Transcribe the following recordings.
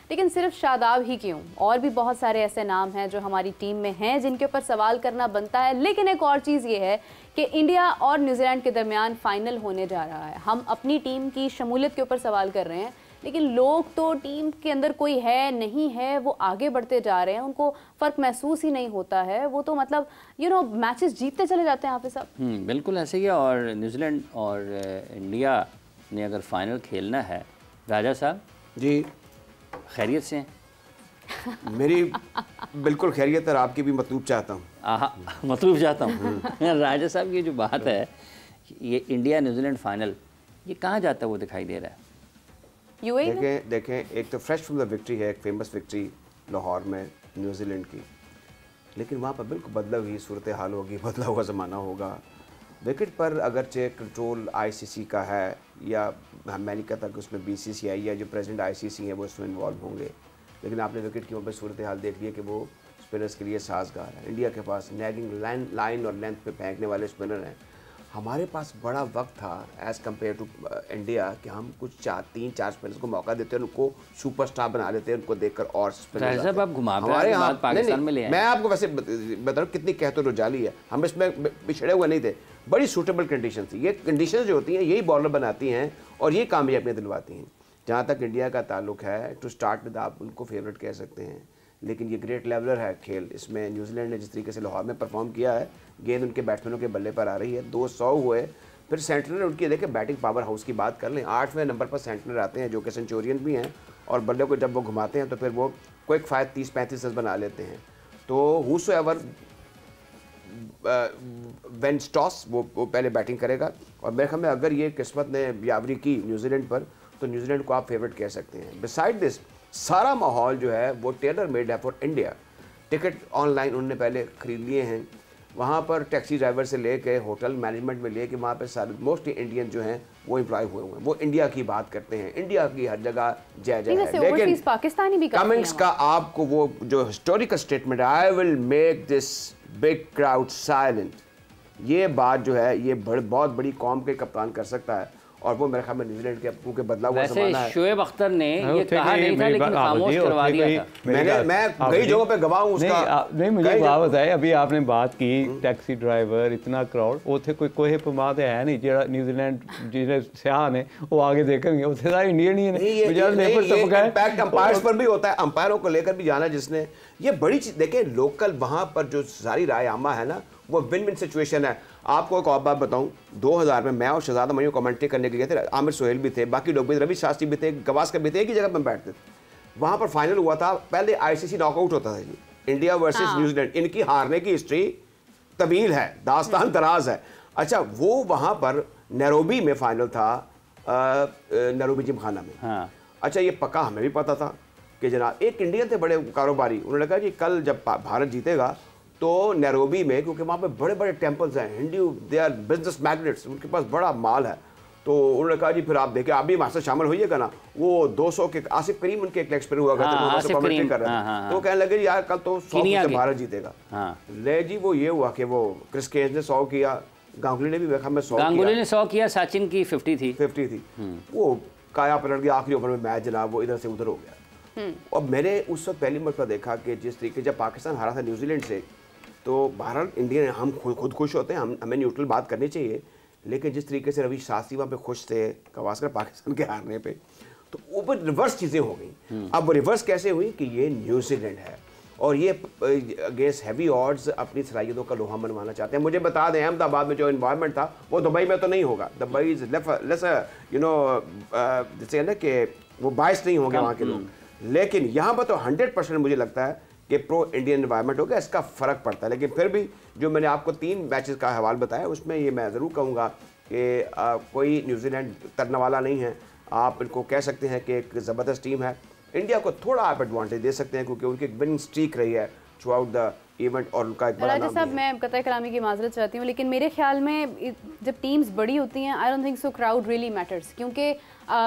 लेकिन सिर्फ शादाब ही क्यों, और भी बहुत सारे ऐसे नाम हैं जो हमारी टीम में हैं जिनके ऊपर सवाल करना बनता है। लेकिन एक और चीज़ ये है कि इंडिया और न्यूजीलैंड के दरमियान फाइनल होने जा रहा है। हम अपनी टीम की शमूलियत के ऊपर सवाल कर रहे हैं, लेकिन लोग तो टीम के अंदर कोई है नहीं है, वो आगे बढ़ते जा रहे हैं, उनको फ़र्क महसूस ही नहीं होता है। वो तो मतलब मैचेस जीतते चले जाते हैं हाफिज़ साहब। बिल्कुल ऐसे ही है। और न्यूजीलैंड और इंडिया ने अगर फाइनल खेलना है, राजा साहब जी खैरियत से हैं? मेरी बिल्कुल खैरियत है, आपकी भी मतलूब चाहता हूँ। मतलूब चाहता हूँ। राजा साहब की जो बात है, ये इंडिया न्यूजीलैंड फाइनल, ये कहाँ जाता है वो दिखाई दे रहा है? देखें, एक तो फ्रेश फ्रॉम द विक्ट्री है, एक फेमस विक्ट्री लाहौर में न्यूजीलैंड की, लेकिन वहाँ पर बिल्कुल बदला हुई सूरत हाल होगी, बदला हुआ ज़माना होगा। विकेट पर अगरचे कंट्रोल आईसीसी का है, या मैं नहीं कहता कि उसमें बीसीसीआई या जो प्रेसिडेंट आईसीसी हैं वो इसमें इन्वॉल्व होंगे, लेकिन आपने विकेट की वहाँ पर सूरत हाल देख लिया कि वो स्पिनर्स के लिए साजगार है। इंडिया के पास नैगिंग लाइन और लेंथ पे फेंकने वाले स्पिनर हैं। हमारे पास बड़ा वक्त था एज़ कम्पेयर टू इंडिया कि हम कुछ 3-4 स्पिनर्स को मौका देते हैं, उनको सुपरस्टार बना देते हैं, उनको देखकर और स्पिनर्स हमारे यहाँ पाकिस्तान में ले आए। मैं आपको वैसे बता रहा हूँ कितनी कहते रुजाली है, हम इसमें पिछड़े हुए नहीं थे। बड़ी सूटेबल कंडीशन थी। ये कंडीशन जो होती हैं यही बॉलर बनाती हैं और ये कामयाबियाँ दिलवाती हैं। जहाँ तक इंडिया का ताल्लुक है, टू स्टार्ट विद आप उनको फेवरेट कह सकते हैं, लेकिन ये ग्रेट लेवलर है खेल। इसमें न्यूजीलैंड ने जिस तरीके से लाहौर में परफॉर्म किया है, गेंद उनके बैट्समैनों के बल्ले पर आ रही है, 200 हुए। फिर सेंटनर उनकी देखें, बैटिंग पावर हाउस की बात कर लें, 8वें नंबर पर सेंटनर आते हैं जो कि सेंचुरियन भी हैं, और बल्ले को जब वो घुमाते हैं तो फिर वो क्विक फायर 30-35 रन बना लेते हैं। तो हूसोएवर वेंस टॉस वो पहले बैटिंग करेगा, और मेरे ख्याल में अगर ये किस्मत ने यावरी की न्यूजीलैंड पर तो न्यूजीलैंड को आप फेवरेट कह सकते हैं। बिसाइड दिस सारा माहौल जो है वो टेलर मेड है फॉर इंडिया। टिकट ऑनलाइन उन्होंने पहले ख़रीद लिए हैं, वहाँ पर टैक्सी ड्राइवर से लेके होटल मैनेजमेंट में लेके वहाँ पे सारे मोस्टली इंडियन जो हैं वो एम्प्लॉय हुए हैं, वो इंडिया की बात करते हैं, इंडिया की हर जगह जय जय है। लेकिन पाकिस्तानी भी कमिंग्स का आपको वो जो historical statement, I will make this big crowd silent, ये बात जो है ये बहुत बड़ी कौम के कप्तान कर सकता है, और वो मेरे ख्याल में न्यूजीलैंड के बदला हुआ ज़माना है। शोएब अख्तर ने ये कहा नहीं था, लेकिन खामोश करवा दिया था। मैं कई जगहों पे गवाह हूं उसका। नहीं मुझे बात बताए, अभी आपने बात की टैक्सी ड्राइवर, इतना क्राउड, उथे कोई प्रमाद है नहीं जो न्यूजीलैंड जिन्हें सियाह ने वो आगे देखेंगे, उसे सारे इंडियन ही है। इम्पैक्ट अंपायर्स पर भी होता है, अंपायरों को लेकर भी जाना जिसने, ये बड़ी चीज़ देखें। लोकल वहाँ पर जो सारी राय आमा है ना, वो विन विन सिचुएशन है। आपको एक और बात बताऊं, 2000 में मैं और शहजादा मयूं कमेंट्री करने के लिए थे, आमिर सोहेल भी थे, बाकी लोग भी, रवि शास्त्री भी थे, गवास्कर भी थे, एक ही जगह पर बैठते थे। वहाँ पर फाइनल हुआ था, पहले आईसीसी नॉकआउट होता था जी, इंडिया वर्सेस न्यूजीलैंड। इनकी हारने की हिस्ट्री तवील है, दास्तान दराज है। अच्छा, वो वहाँ पर नैरोबी में फाइनल था, नैरोबी जिमखाना में। हाँ। अच्छा, ये पक्का हमें भी पता था कि जनाब एक इंडियन थे बड़े कारोबारी, उन्होंने कहा जी कल जब भारत जीतेगा तो नैरोबी में, क्योंकि वहाँ पे बड़े बड़े टेम्पल्स हैं, Hindu, they are business magnates, उनके पास बड़ा माल है, तो उन्होंने कहा जी फिर आप देखें, आप भी हमारे साथ शामिल होइएगा ना। वो 200 के आसिफ करीम उनके एक लेग हुआ करते थे, कमेंट्री कर रहे थे, तो कहने लगे यार कल तो 100 से भारत जीतेगा। ले जी वो ये हुआ कि वो क्रिस केज ने 100 किया, गांगुली ने भी देखा मैं 100 किया, गांगुली ने 100 किया, सचिन की 50 थी। वो काया पलट गया आखिरी ओवर में, मैच जनाब वो इधर से उधर हो गया। और मैंने उस वक्त पहली मरतबा देखा कि जिस तरीके जब पाकिस्तान हारा था न्यूजीलैंड से, तो भारत इंडियन हम खुद खुश होते हैं, हमें न्यूट्रल बात करनी चाहिए, लेकिन जिस तरीके से रवि शास्त्री वहाँ पे खुश थे गवास्कर पाकिस्तान के हारने पे, तो ऊपर रिवर्स चीज़ें हो गई। अब वो रिवर्स कैसे हुई कि ये न्यूजीलैंड है और ये अगेंस्ट हैवी ऑड्स अपनी सलाहियतों का लोहा मनवाना चाहते हैं। मुझे बता दें, अहमदाबाद में जो इन्वायरमेंट था वो दुबई में तो नहीं होगा। दुबई इज लेस जैसे ना कि वो बायस नहीं होंगे वहाँ के लोग, लेकिन यहाँ पर तो 100% मुझे लगता है कि प्रो इंडियन एनवायरनमेंट हो गया, इसका फ़र्क पड़ता है। लेकिन फिर भी जो मैंने आपको 3 मैचेस का हवाल बताया, उसमें ये मैं ज़रूर कहूँगा कि कोई न्यूजीलैंड तरने वाला नहीं है। आप इनको कह सकते हैं कि एक ज़बरदस्त टीम है। इंडिया को थोड़ा आप एडवांटेज दे सकते हैं क्योंकि उनकी एक विनिंग स्ट्रीक रही है थ्रू आउट द इवेंट, और उनका एक बड़ा नाम साहब, मैं कतई कलामी की माजरत चाहती हूँ, लेकिन मेरे ख्याल में जब टीम्स बड़ी होती हैं, I don't think so crowd really matters, क्योंकि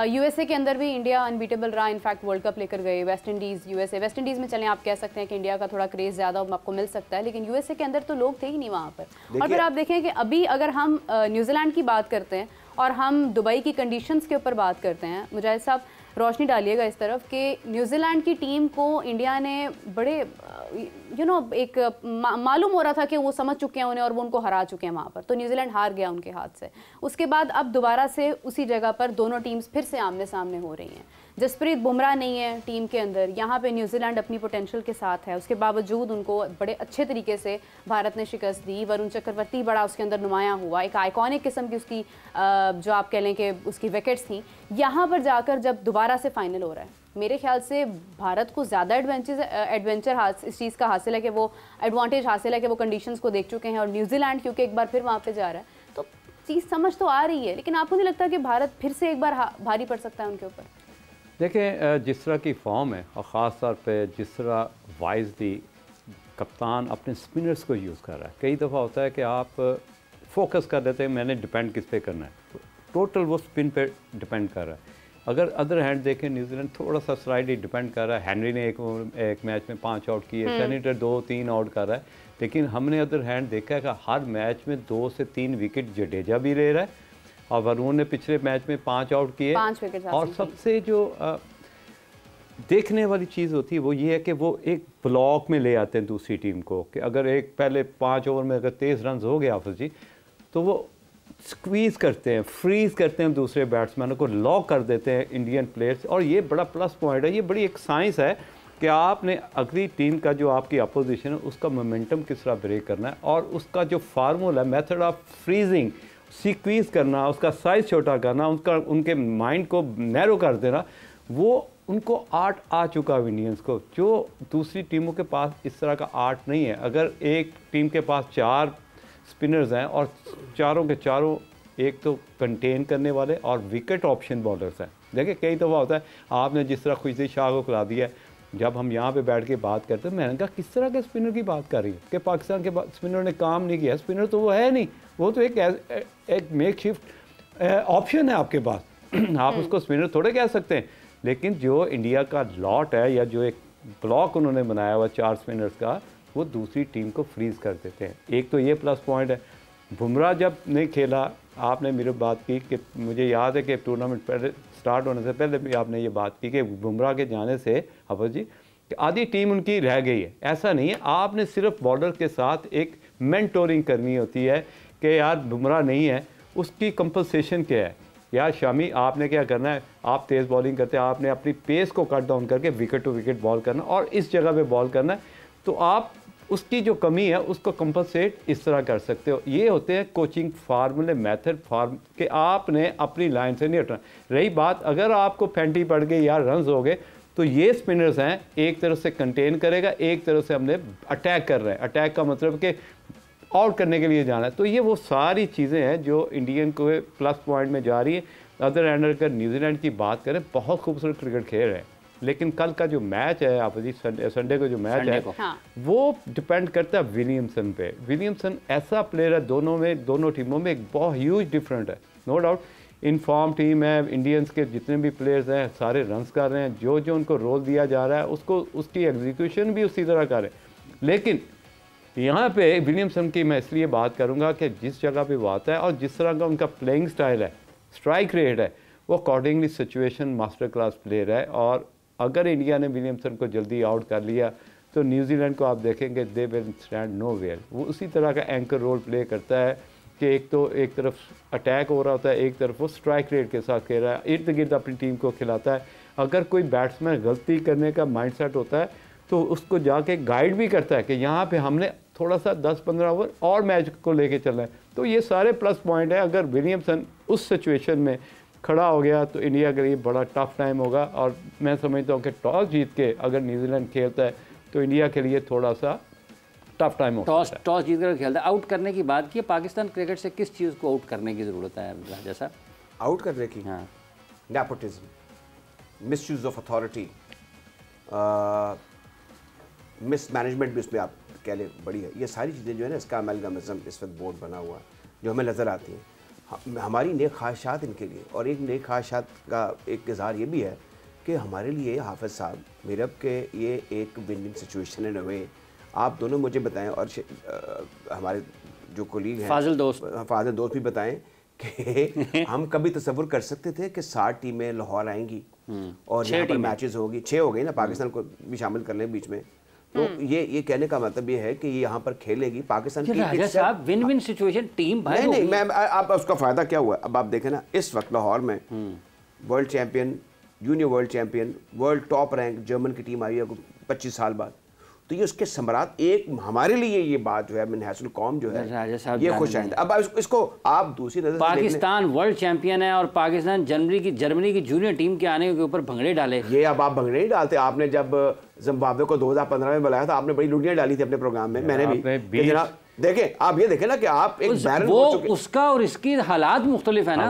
यूएसए के अंदर भी इंडिया अनबीटेबल रहा, इनफैक्ट वर्ल्ड कप लेकर गए। West Indies, USA, West Indies में चलें आप कह सकते हैं कि इंडिया का थोड़ा क्रेज़ ज़्यादा आपको मिल सकता है, लेकिन यूएसए के अंदर तो लोग थे ही नहीं वहाँ पर। और फिर आप देखें कि अभी अगर हम न्यूजीलैंड की बात करते हैं और हम दुबई की कंडीशंस के ऊपर बात करते हैं, मुजाहिद साहब, रोशनी डालिएगा इस तरफ कि न्यूजीलैंड की टीम को इंडिया ने बड़े एक मालूम हो रहा था कि वो समझ चुके हैं उन्हें और वो उनको हरा चुके हैं वहाँ पर, तो न्यूजीलैंड हार गया उनके हाथ से। उसके बाद अब दोबारा से उसी जगह पर दोनों टीम्स फिर से आमने सामने हो रही हैं। जसप्रीत बुमराह नहीं है टीम के अंदर, यहाँ पे न्यूजीलैंड अपनी पोटेंशियल के साथ है, उसके बावजूद उनको बड़े अच्छे तरीके से भारत ने शिकस्त दी। वरुण चक्रवर्ती बड़ा उसके अंदर नुमाया हुआ, एक आइकॉनिक किस्म की उसकी जो आप कह लें कि उसकी विकेट्स थी। यहाँ पर जाकर जब दोबारा से फाइनल हो रहा है, मेरे ख्याल से भारत को ज़्यादा एडवेंचर इस चीज़ का हासिल है कि वो एडवांटेज हासिल है कि वो कंडीशंस को देख चुके हैं, और न्यूजीलैंड क्योंकि एक बार फिर वहाँ पे जा रहा है, तो चीज़ समझ तो आ रही है। लेकिन आपको नहीं लगता कि भारत फिर से एक बार भारी पड़ सकता है उनके ऊपर? देखें, जिस तरह की फॉर्म है और ख़ास तौर पे जिस तरह वाइज दी कप्तान अपने स्पिनर्स को यूज़ कर रहा है, कई दफ़ा होता है कि आप फोकस कर देते हैं मैंने डिपेंड किस पे करना है, टोटल वो स्पिन पे डिपेंड कर रहा है। अगर अदर हैंड देखें, न्यूजीलैंड थोड़ा सा स्लाइडली डिपेंड कर रहा है। हेनरी ने एक मैच में 5 आउट किए, सेनेटर 2-3 आउट कर रहा है, लेकिन हमने अदर हैंड देखा है कि हर मैच में 2 से 3 विकेट जडेजा भी ले रहा है, और वरुण ने पिछले मैच में 5 आउट किए। 5 विकेट। और सबसे जो देखने वाली चीज़ होती है वो ये है कि वो एक ब्लॉक में ले आते हैं दूसरी टीम को, कि अगर एक पहले 5 ओवर में अगर 23 रन हो गए हाफिज जी, तो वो स्क्वीज़ करते हैं, फ्रीज़ करते हैं दूसरे बैट्समैनों को, लॉक कर देते हैं इंडियन प्लेयर्स। और ये बड़ा प्लस पॉइंट है, ये बड़ी एक साइंस है कि आपने अगली टीम का जो आपकी अपोजिशन है उसका मोमेंटम किस तरह ब्रेक करना है, और उसका जो formula method of freezing, squeeze करना, उसका साइज़ छोटा करना, उनके माइंड को नैरो कर देना, वो उनको आर्ट आ चुका है इंडियंस को, जो दूसरी टीमों के पास इस तरह का आर्ट नहीं है। अगर एक टीम के पास 4 स्पिनर्स हैं और चारों के चारों एक तो कंटेन करने वाले और विकेट ऑप्शन बॉलर्स हैं। देखिए, कई दफ़ा होता है, आपने जिस तरह खुशी शाह को खिला दिया है, जब हम यहाँ पे बैठ के बात करते हैं, मैंने कहा किस तरह के स्पिनर की बात कर रही है कि पाकिस्तान के स्पिनर ने काम नहीं किया। स्पिनर तो वो है नहीं, वो तो एक मेक शिफ्ट ऑप्शन है आपके पास आप उसको स्पिनर थोड़े कह सकते हैं। लेकिन जो इंडिया का लॉट है या जो एक ब्लॉक उन्होंने बनाया हुआ 4 स्पिनर्स का, वो दूसरी टीम को फ्रीज़ कर देते हैं। एक तो ये प्लस पॉइंट है। बुमराह जब नहीं खेला, आपने मेरी बात की कि मुझे याद है कि टूर्नामेंट पहले स्टार्ट होने से पहले भी आपने ये बात की कि बुमराह के जाने से हाफिज जी कि आधी टीम उनकी रह गई है। ऐसा नहीं है, आपने सिर्फ बॉलर के साथ एक मेंटोरिंग करनी होती है कि यार बुमराह नहीं है, उसकी कंपनसेशन क्या है। यार शामी, आपने क्या करना है, आप तेज़ बॉलिंग करते हैं, आपने अपनी पेस को कट डाउन करके विकेट टू विकेट बॉल करना और इस जगह पे बॉल करना है, तो आप उसकी जो कमी है उसको कंपनसेट इस तरह कर सकते हो। ये होते हैं कोचिंग फार्मूले, मेथड फार्म के आपने अपनी लाइन से नहीं हटना। रही बात, अगर आपको फेंटी पड़ गई या रन्स हो गए, तो ये स्पिनर्स हैं, एक तरफ से कंटेन करेगा, एक तरफ से हमने अटैक कर रहे हैं। अटैक का मतलब कि आउट करने के लिए जाना है। तो ये वो सारी चीज़ें हैं जो इंडियन को प्लस पॉइंट में जा रही है। अदर एंड अगर न्यूजीलैंड की बात करें, बहुत खूबसूरत क्रिकेट खेल रहे हैं, लेकिन कल का जो मैच है आप जी, संडे को जो मैच है हाँ। वो डिपेंड करता है विलियमसन पे। विलियमसन ऐसा प्लेयर है, दोनों टीमों में एक बहुत ह्यूज डिफरेंट है, नो डाउट। इनफॉर्म टीम है, इंडियंस के जितने भी प्लेयर्स हैं सारे रन्स कर रहे हैं, जो जो उनको रोल दिया जा रहा है उसको उसकी एग्जीक्यूशन भी उसी तरह कर रहे हैं। लेकिन यहाँ पे विलियमसन की मैं इसलिए बात करूँगा कि जिस जगह पे वो आता है और जिस तरह का उनका प्लेइंग स्टाइल है, स्ट्राइक रेट है, वो accordingly situation master class player है। और अगर इंडिया ने विलियमसन को जल्दी आउट कर लिया तो न्यूजीलैंड को आप देखेंगे they will stand nowhere. वो उसी तरह का एंकर रोल प्ले करता है कि एक तरफ अटैक हो रहा होता है, एक तरफ वो स्ट्राइक रेट के साथ खेल रहा है, इर्द गिर्द अपनी टीम को खिलाता है। अगर कोई बैट्समैन गलती करने का माइंडसेट होता है तो उसको जाके गाइड भी करता है कि यहाँ पे हमने थोड़ा सा 10-15 ओवर और मैच को लेके चलना है। तो ये सारे प्लस पॉइंट है। अगर विलियमसन उस सिचुएशन में खड़ा हो गया तो इंडिया के लिए बड़ा टफ टाइम होगा। और मैं समझता हूँ कि टॉस जीत के अगर न्यूजीलैंड खेलता है तो इंडिया के लिए थोड़ा सा टफ टाइम होगा। टॉस जीत कर खेलता है। आउट करने की बात की, पाकिस्तान क्रिकेट से किस चीज़ को आउट करने की ज़रूरत है राजा साहब? आउट करने की? हाँ, nepotism, misuse of authority, mismanagement भी उसमें आप कह लें बड़ी है। ये सारी चीज़ें जो है ना, इसका अमलगमिज़म इस वक्त बोर्ड बना हुआ है जो हमें नज़र आती हैं। हमारी नेक ख्वाहिशात इनके लिए, और एक नेक ख्वाहिशात का एक इज़हार ये भी है कि हमारे लिए हाफिज़ साहब मेरे अब के ये एक विनिंग सिचुएशन है। नवे आप दोनों मुझे बताएं और हमारे जो कोलीग हैं फाजिल दोस्त भी बताएं कि हम कभी तसव्वुर कर सकते थे कि 60 टीमें लाहौर आएंगी और यहाँ पर मैचेस होगी, 6 हो गई ना, पाकिस्तान को भी शामिल कर लें बीच में। तो ये कहने का मतलब ये है कि ये यहाँ पर खेलेगी पाकिस्तान की। राजा साहब विन विन सिचुएशन, टीम भाई नहीं मैं आप उसका फायदा क्या हुआ अब आप देखें ना, इस वक्त लाहौर में world champion, junior world champion, world top rank German की टीम आई है 25 साल बाद। तो ये उसके समरात एक हमारे लिए ये बात जो है मिनहसुल कौम जो है ये खुश आइंदा। अब इसको आप दूसरी नजर पाकिस्तान वर्ल्ड चैंपियन है और पाकिस्तान जर्मनी की जूनियर टीम के आने के ऊपर भंगड़े डाले। ये अब आप भंगड़े नहीं डालते। आपने जब जिम्बाब्वे को 2015 में बुलाया था, आपने बड़ी लुटियां डाली थी अपने प्रोग्राम में, मैंने भी। जनाब देखें, आप ये देखें ना कि आप एक बैरन वो उसका और इसकी हालात मुख्तलिफ है ना,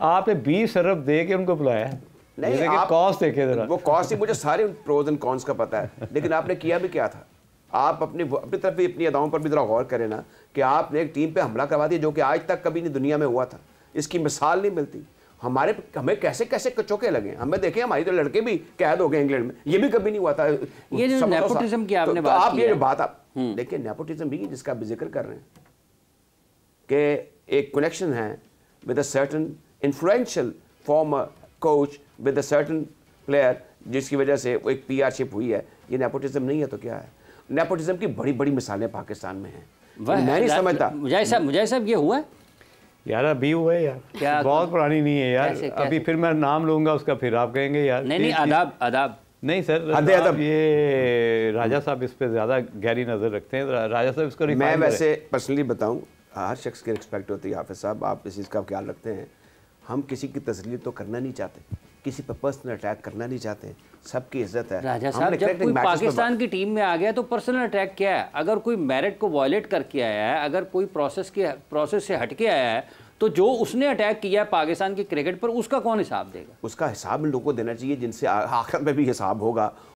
आपने 20 अरब दे के उनको बुलाया है। नहीं, आप कॉस्ट देखे जरा, वो कॉस्ट ही मुझे सारे प्रोज एंड कॉन्स का पता है, लेकिन आपने किया भी क्या था। आप अपनी तरफ भी अपनी अदाओं पर भी जरा गौर करें ना कि आपने एक टीम पे हमला करवा दिया जो कि आज तक कभी नहीं दुनिया में हुआ था। इसकी मिसाल नहीं मिलती। हमें कैसे कैसे चौके लगे, हमें देखें हमारी तो लड़के भी कैद हो गए इंग्लैंड में, ये भी कभी नहीं हुआ था। ये जो नेपोटिज्म की आपने बात आप ये जो बात आप देखिए, नेपोटिज्म भी जिसका आप जिक्र कर रहे हैं कि एक कनेक्शन है with a certain influential farmer coach with a certain player, जिसकी वजह से वो एक पीआरशिप हुई है। ये नेपोटिज्म नहीं है तो क्या है? नेपोटिज्म की बड़ी बड़ी मिसालें पाकिस्तान में हैं। मैं नहीं समझता। मुझे सब ये हुआ है यार, अभी हुआ है यार, क्या बहुत पुरानी नहीं है यार। अभी फिर मैं नाम लूंगा उसका, फिर आप कहेंगे यार नहीं आदाब नहीं सर, ये राजा साहब इस पे ज्यादा गहरी नजर रखते हैं। राजा साहब इसको मैं वैसे पर्सनली बताऊं, हर शख्स की रिस्पेक्ट होती है हाफिज साहब, आप इस चीज़ का ख्याल रखते हैं। हम किसी की तस्लील तो करना नहीं चाहते, किसी पर पर्सनल अटैक करना नहीं चाहते, सबकी इज्जत है। राजा साहब, जब कोई पाकिस्तान की टीम में आ गया तो पर्सनल अटैक क्या है? अगर कोई मेरिट को वायलेट करके आया है, अगर कोई प्रोसेस से हट के आया है, तो जो उसने अटैक किया है पाकिस्तान की क्रिकेट पर, उसका कौन हिसाब देगा? उसका हिसाब इन लोगों को देना चाहिए जिनसे आखिर में भी हिसाब होगा।